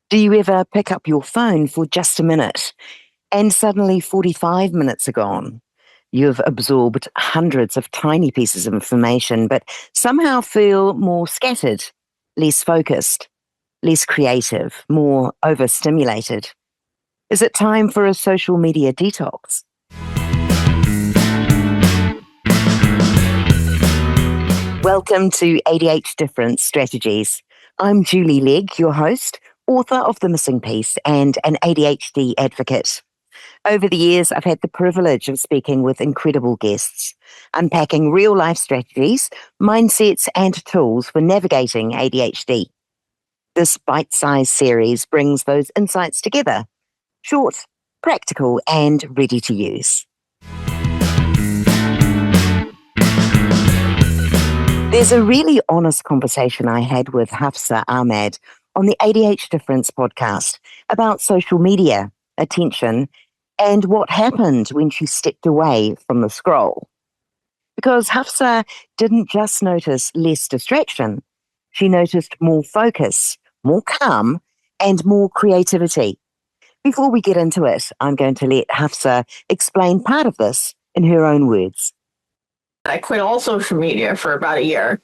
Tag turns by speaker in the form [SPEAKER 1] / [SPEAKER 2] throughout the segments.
[SPEAKER 1] Do you ever pick up your phone for just a minute and suddenly 45 minutes are gone? You've absorbed hundreds of tiny pieces of information, but somehow feel more scattered, less focused, less creative, more overstimulated. Is it time for a social media detox? Welcome to ADHD Different Strategies. I'm Julie Legg, your host, author of The Missing Piece and an ADHD advocate. Over the years, I've had the privilege of speaking with incredible guests, unpacking real-life strategies, mindsets and tools for navigating ADHD. This bite-sized series brings those insights together, short, practical and ready to use. There's a really honest conversation I had with Hufsa on the ADHD Difference podcast about social media, attention, and what happened when she stepped away from the scroll. Because Hufsa didn't just notice less distraction, she noticed more focus, more calm, and more creativity. Before we get into it, I'm going to let Hufsa explain part of this in her own words.
[SPEAKER 2] I quit all social media for about a year,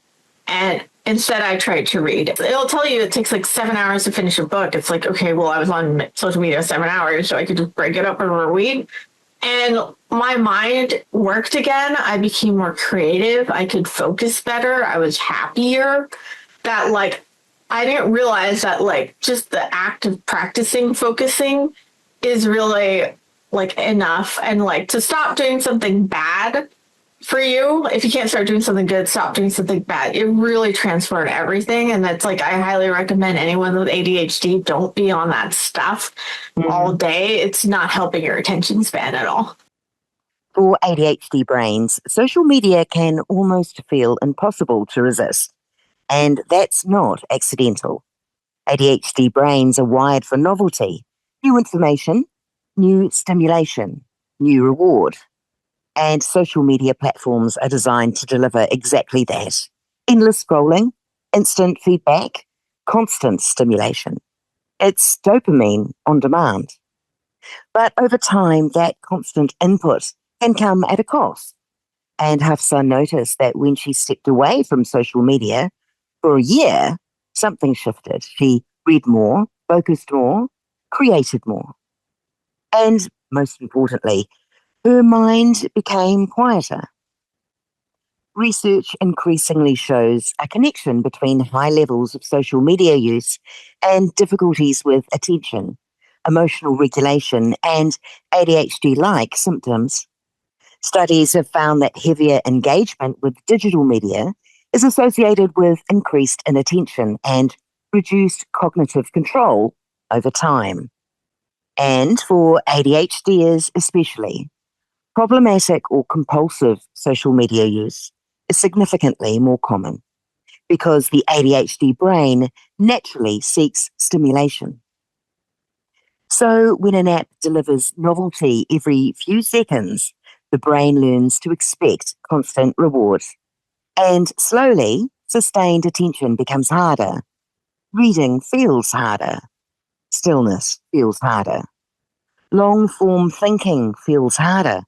[SPEAKER 2] and instead I tried to read. It'll tell you it takes like 7 hours to finish a book. It's like, okay, well, I was on social media 7 hours, so I could just break it up over a week. And my mind worked again. I became more creative. I could focus better. I was happier. That I didn't realize that just the act of practicing focusing is really enough. And to stop doing something bad for you, if you can't start doing something good, stop doing something bad. It really transferred everything. And that's I highly recommend anyone with ADHD, don't be on that stuff all day. It's not helping your attention span at all.
[SPEAKER 1] For ADHD brains, social media can almost feel impossible to resist. And that's not accidental. ADHD brains are wired for novelty, new information, new stimulation, new reward. And social media platforms are designed to deliver exactly that. Endless scrolling, instant feedback, constant stimulation. It's dopamine on demand. But over time, that constant input can come at a cost. And Hafsa noticed that when she stepped away from social media for a year, something shifted. She read more, focused more, created more. And most importantly, her mind became quieter. Research increasingly shows a connection between high levels of social media use and difficulties with attention, emotional regulation, and ADHD-like symptoms. Studies have found that heavier engagement with digital media is associated with increased inattention and reduced cognitive control over time. And for ADHDers especially, problematic or compulsive social media use is significantly more common because the ADHD brain naturally seeks stimulation. So when an app delivers novelty every few seconds, the brain learns to expect constant reward. And slowly, sustained attention becomes harder. Reading feels harder. Stillness feels harder. Long-form thinking feels harder.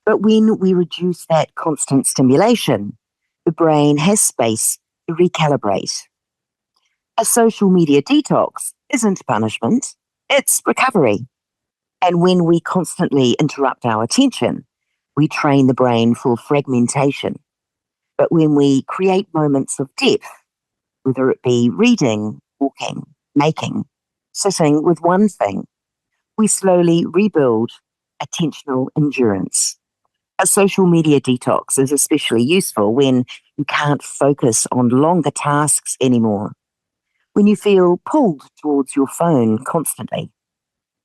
[SPEAKER 1] But when we reduce that constant stimulation, the brain has space to recalibrate. A social media detox isn't punishment, it's recovery. And when we constantly interrupt our attention, we train the brain for fragmentation. But when we create moments of depth, whether it be reading, walking, making, sitting with one thing, we slowly rebuild attentional endurance. A social media detox is especially useful when you can't focus on longer tasks anymore, when you feel pulled towards your phone constantly,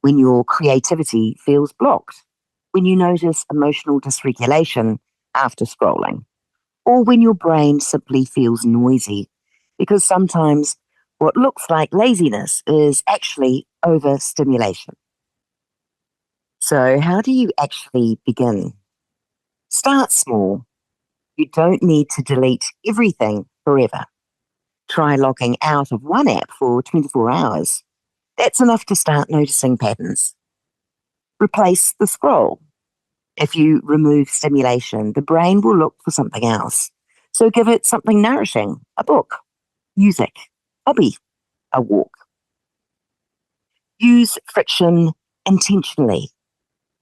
[SPEAKER 1] when your creativity feels blocked, when you notice emotional dysregulation after scrolling, or when your brain simply feels noisy, because sometimes what looks like laziness is actually overstimulation. So how do you actually begin? Start small. You don't need to delete everything forever. Try logging out of one app for 24 hours That's enough to start noticing patterns. Replace the scroll. If you remove stimulation, the brain will look for something else. So give it something nourishing, a book, music, hobby, a walk. Use friction intentionally.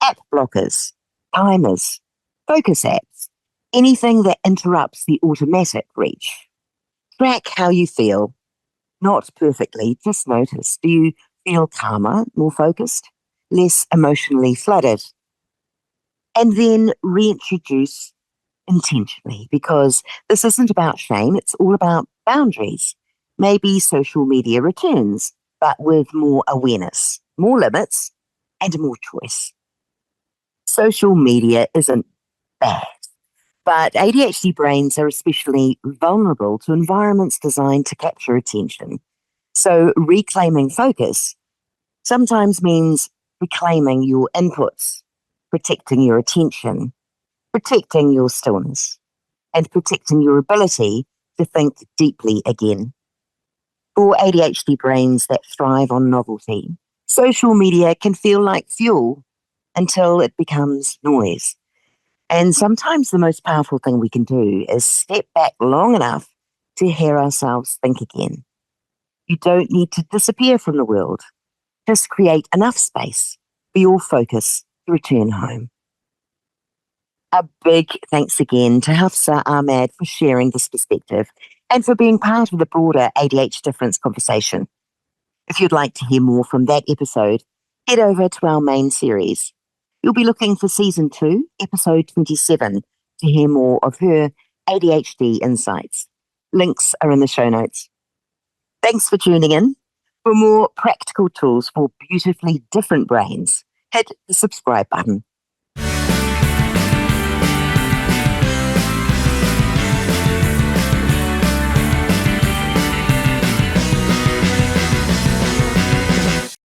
[SPEAKER 1] App blockers, timers, focus apps, anything that interrupts the automatic reach. Track how you feel. Not perfectly, just notice. Do you feel calmer, more focused, less emotionally flooded? And then reintroduce intentionally, because this isn't about shame, it's all about boundaries. Maybe social media returns, but with more awareness, more limits, and more choice. Social media isn't bad, but ADHD brains are especially vulnerable to environments designed to capture attention. So reclaiming focus sometimes means reclaiming your inputs, protecting your attention, protecting your stillness, and protecting your ability to think deeply again. For ADHD brains that thrive on novelty, social media can feel like fuel until it becomes noise. And sometimes the most powerful thing we can do is step back long enough to hear ourselves think again. You don't need to disappear from the world, just create enough space for your focus to return home. A big thanks again to Hufsa Ahmad for sharing this perspective and for being part of the broader ADHD difference conversation. If you'd like to hear more from that episode, head over to our main series. You'll be looking for season 2, episode 27, to hear more of her ADHD insights. Links are in the show notes. Thanks for tuning in. For more practical tools for beautifully different brains, hit the subscribe button.